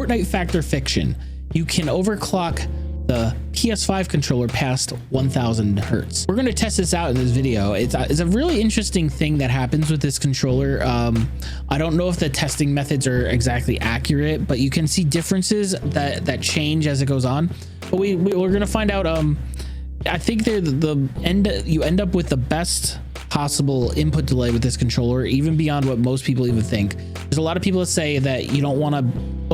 Fortnite fact or fiction. You can overclock the PS5 controller past 1000 hertz. We're going to test this out in this video. It's a really interesting thing that happens with this controller. I don't know if the testing methods are exactly accurate, but you can see differences that change as it goes on. But we're going to find out. I think you end up with the best possible input delay with this controller, even beyond what most people even think. There's a lot of people that say that you don't want to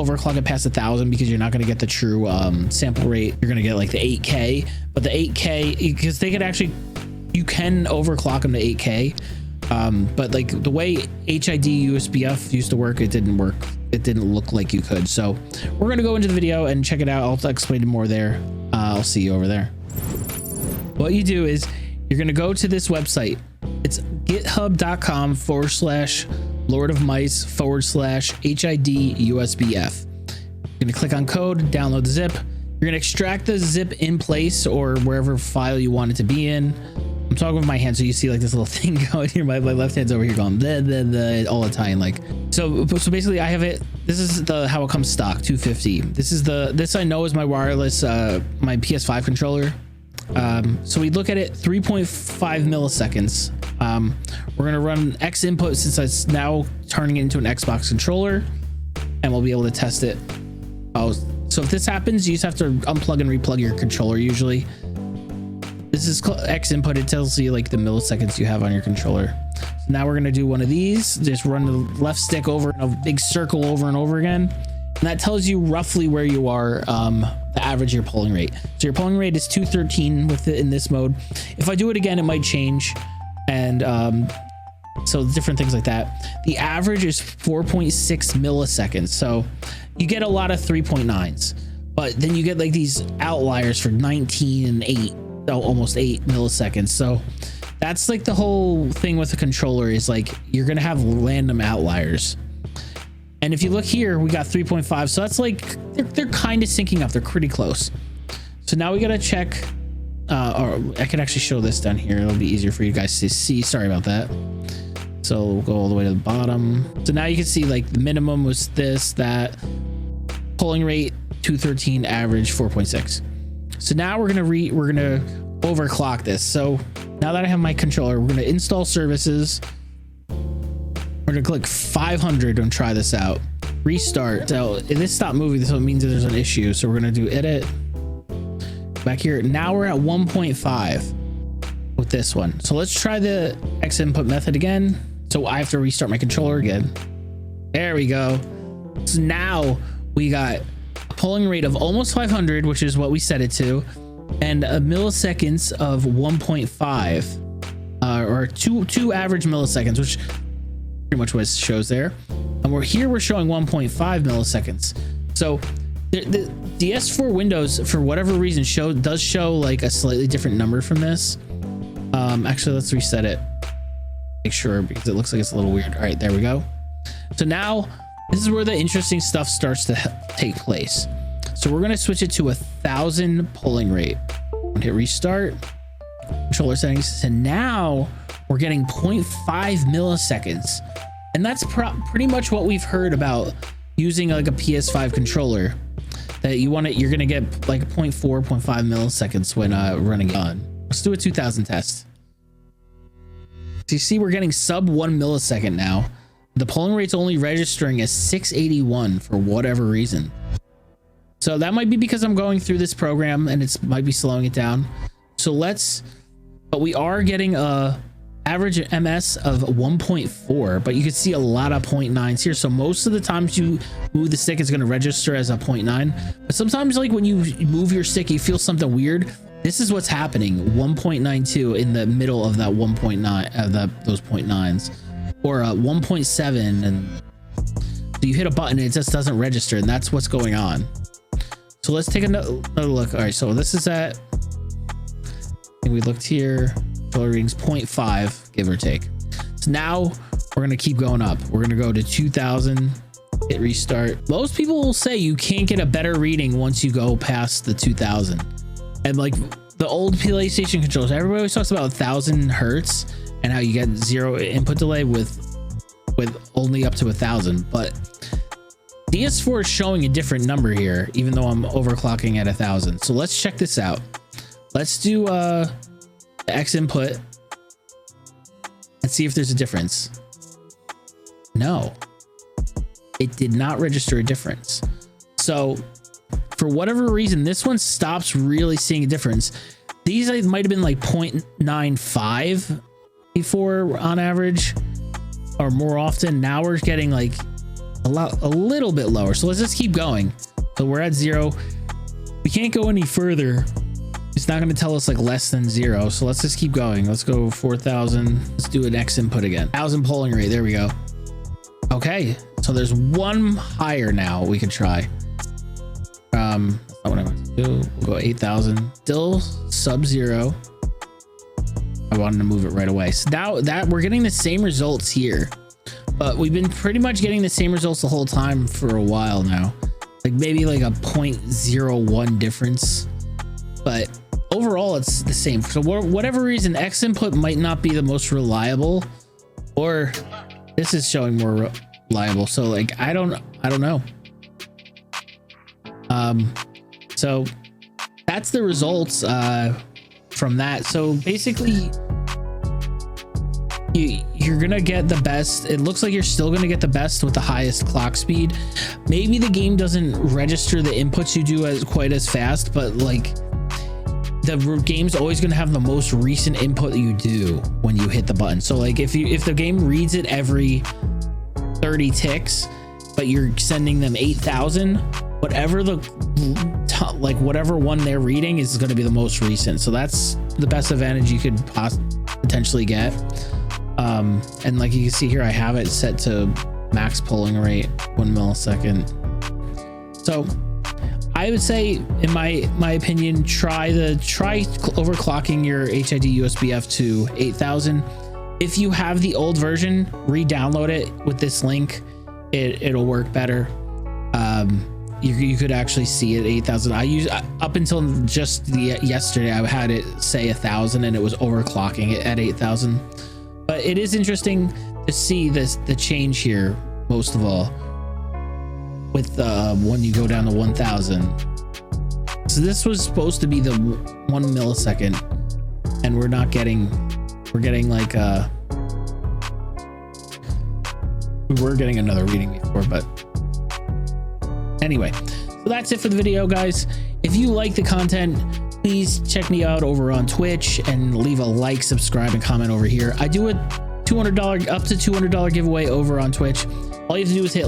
overclock it past 1000 because you're not going to get the true sample rate. You're going to get like the 8K, but the 8K, because they could actually, you can overclock them to 8K, but like the way HIDUSBF used to work, it didn't work. It didn't look like you could. So we're going to go into the video and check it out. I'll explain more there. I'll see you over there. What you do is you're going to go to this website. It's github.com/lordofmice/HIDUSBF. You're going to click on code, download the zip. You're going to extract the zip in place or wherever file you want it to be in. I'm talking with my hand, so you see like this little thing going here. My left hand's over here going blah, blah, blah, all Italian like. So basically I have it. This is how it comes stock, 250. This I know is my wireless, my PS5 controller. So we look at it 3.5 milliseconds. We're going to run X input since it's now turning it into an Xbox controller, and we'll be able to test it. So if this happens, you just have to unplug and replug your controller. Usually this is called X input. It tells you like the milliseconds you have on your controller. So now we're going to do one of these. Just run the left stick over in a big circle over and over again. And that tells you roughly where you are, the average your polling rate. So your polling rate is 213 with it in this mode. If I do it again, it might change. And so different things like that. The average is 4.6 milliseconds. So you get a lot of 3.9s, but then you get like these outliers for 19 and 8, almost 8 milliseconds. So that's like the whole thing with the controller is like you're going to have random outliers. And if you look here, we got 3.5. So that's like, they're kind of syncing up. They're pretty close. So now we got to check, or I can actually show this down here. It'll be easier for you guys to see. Sorry about that. So we'll go all the way to the bottom. So now you can see like the minimum was this, that polling rate 213, average 4.6. So now we're going to overclock this. So now that I have my controller, we're going to install services. We're gonna click 500 and try this out. Restart. So this stopped moving, so it means that there's an issue. So we're gonna do edit. Back here. Now we're at 1.5 with this one. So let's try the X input method again. So I have to restart my controller again. There we go. So now we got a polling rate of almost 500, which is what we set it to, and a milliseconds of 1.5, or two average milliseconds, which pretty much what it shows there. And we're showing 1.5 milliseconds. So the DS4 Windows, for whatever reason, does show like a slightly different number from this. Actually, let's reset it, make sure, because it looks like it's a little weird. All right, there we go. So now this is where the interesting stuff starts to take place. So we're going to switch it to 1000 polling rate. Hit restart, controller settings, and now we're getting 0.5 milliseconds. And that's pretty much what we've heard about using like a PS5 controller, that you're going to get like 0.4, 0.5 milliseconds when running it on. Let's do a 2000 test. So you see we're getting sub 1 millisecond now. The polling rate's only registering as 681 for whatever reason. So that might be because I'm going through this program and it might be slowing it down. So but we are getting a average MS of 1.4, but you can see a lot of 0.9s here. So most of the times you move the stick, it's going to register as a 0.9, but sometimes like when you move your stick, you feel something weird. This is what's happening. 1.92 in the middle of that 1.9 those 0.9s, or 1.7, and so you hit a button and it just doesn't register, and that's what's going on. So let's take another look. All right, so this is at, I think we looked here, controller readings 0.5, give or take. So now we're going to keep going up. We're going to go to 2000, hit restart. Most people will say you can't get a better reading once you go past the 2000. And like the old PlayStation controllers, everybody always talks about 1000 hertz and how you get 0 input delay with only up to 1000. But DS4 is showing a different number here, even though I'm overclocking at 1000. So let's check this out. Let's do the X input and see if there's a difference. No, it did not register a difference. So for whatever reason, this one stops really seeing a difference. These might have been like 0.95 before on average, or more often. Now we're getting like a little bit lower. So let's just keep going. So we're at 0. We can't go any further. It's not going to tell us like less than 0. So let's just keep going. Let's go 4,000. Let's do an X input again. 1,000 polling rate. There we go. Okay. So there's one higher now we can try. That's not what I want to do. We'll go 8,000. Still sub-0. I wanted to move it right away. So now that we're getting the same results here, but we've been pretty much getting the same results the whole time for a while now. Like maybe like a 0.01 difference, but overall it's the same. So whatever reason, X input might not be the most reliable, or this is showing more reliable. So like I don't know. So that's the results from that. So basically you're gonna get the best. It looks like you're still gonna get the best with the highest clock speed. Maybe the game doesn't register the inputs you do as quite as fast, but like the game's always gonna have the most recent input you do when you hit the button. So like if the game reads it every 30 ticks, but you're sending them 8,000, whatever whatever one they're reading is going to be the most recent. So that's the best advantage you could potentially get. And like you can see here, I have it set to max polling rate 1 millisecond. So I would say, in my opinion, try overclocking your HIDUSBF to 8,000. If you have the old version, re-download it with this link. It'll work better. You could actually see it 8,000. I use up until just yesterday, I had it say 1,000 and it was overclocking it at 8,000. But it is interesting to see the change here, most of all, with when you go down to 1,000. So this was supposed to be the 1 millisecond, and we're getting like we were getting another reading before, but anyway. So that's it for the video, guys. If you like the content, please check me out over on Twitch and leave a like, subscribe, and comment over here. I do a $200 up to $200 giveaway over on Twitch. All you have to do is hit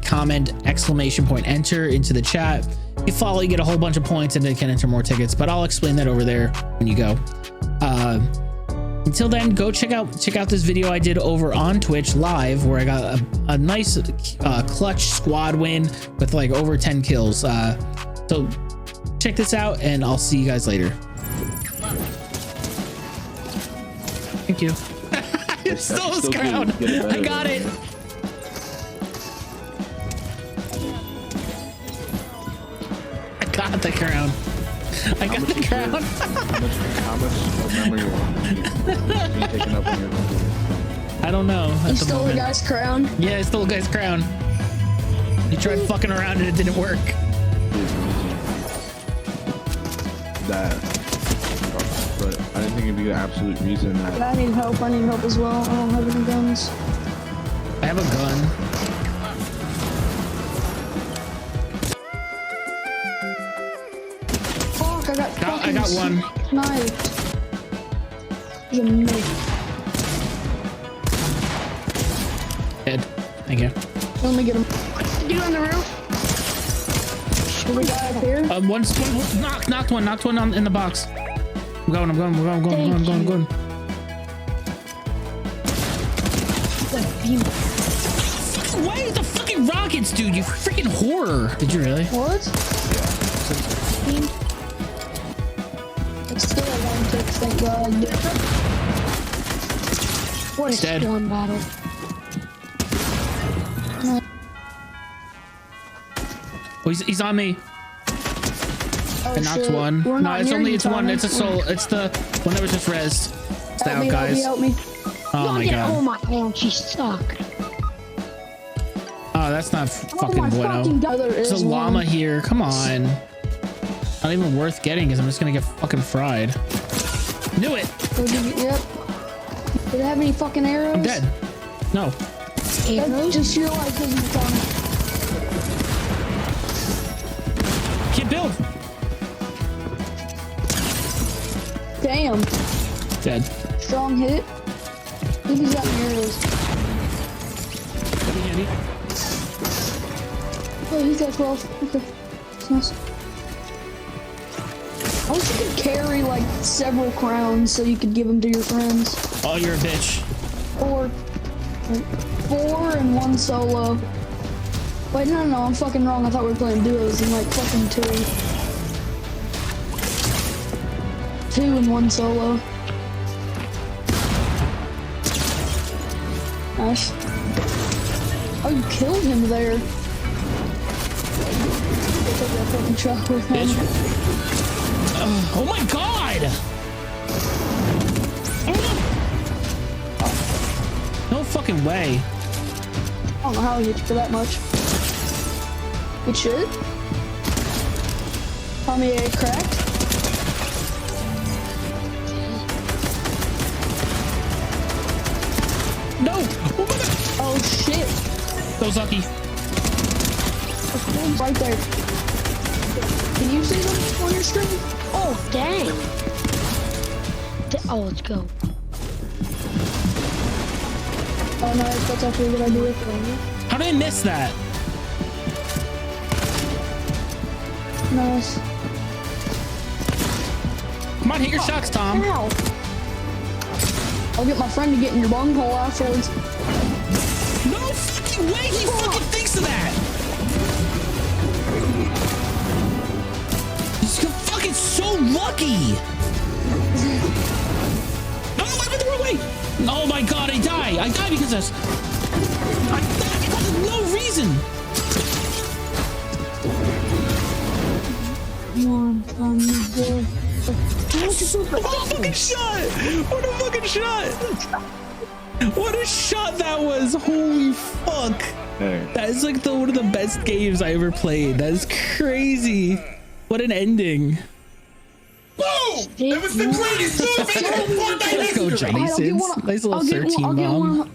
comment !enter into the chat. If you follow, you get a whole bunch of points and then can enter more tickets, but I'll explain that over there when you go. Until then, go check out this video I did over on Twitch live, where I got a nice clutch squad win with like over 10 kills. So check this out, and I'll see you guys later. Thank you. I stole his crown. I got it. I got the crown. I got the crown. How much memory will be taken up on your computer? I don't know. You stole the guy's crown? Yeah, I stole the guy's crown. He tried fucking around and it didn't work. That. But I didn't think it'd be an absolute reason that. I need help. I need help as well. I don't have any guns. I have a gun. I got one. Knife. You mate. Dead. Thank you. Let me get him. Get on the roof. What we got up here? Knocked one in the box. I'm going. Why the fucking rockets, dude? You freaking horror. Did you really? What? It's still a 1-6, thank God. What a storm battle. Oh, he's on me. Oh, I knocked one. No, it's one. It's a soul. It's the one that was just rezzed. Stay out, guys. Help me. Oh my God. Oh my God, she stuck. Oh, that's not Oh fucking my bueno. fucking God, there There's is a llama one. here. Come on. Not even worth getting because I'm just gonna get fucking fried. Knew it. Yep. Did it have any fucking arrows? I'm dead. No. Arrows? Just your life isn't funny. Can't build. Damn. Dead. Strong hit. I think he's got any arrows. Handy. Oh, he's got 12. Okay. That's nice. I wish you could carry like several crowns so you could give them to your friends. Oh, you're a bitch. Or like, 4 and 1 solo. Wait, no, I'm fucking wrong. I thought we were playing duos and like fucking 2. 2 and 1 solo. Nice. Oh, you killed him there. Take that fucking shot with him. Bitch. Oh my god! No fucking way. I don't know how he hit you for that much. It should. Tommy A cracked. No! Oh my god! Oh shit. That was lucky. It's right there. Can you see them on your screen? Oh, dang. Oh, let's go. Oh no, that's actually a good idea. How did I miss that? Nice. Come on, hit your shots, Tom. Ow. I'll get my friend to get in your bunghole afterwards. No fucking way he fucking thinks of that! He's fucking so lucky! No, I went the wrong way! Oh my god, I die! I die because of this! I die because of no reason! Come on, good. What a fucking shot! What a fucking shot! What a shot that was! Holy fuck! Hey. That is like one of the best games I ever played. That is crazy. What an ending. Boom! It was the greatest move in Fortnite Let's go, history. Johnny Sins. Nice little 13 bomb.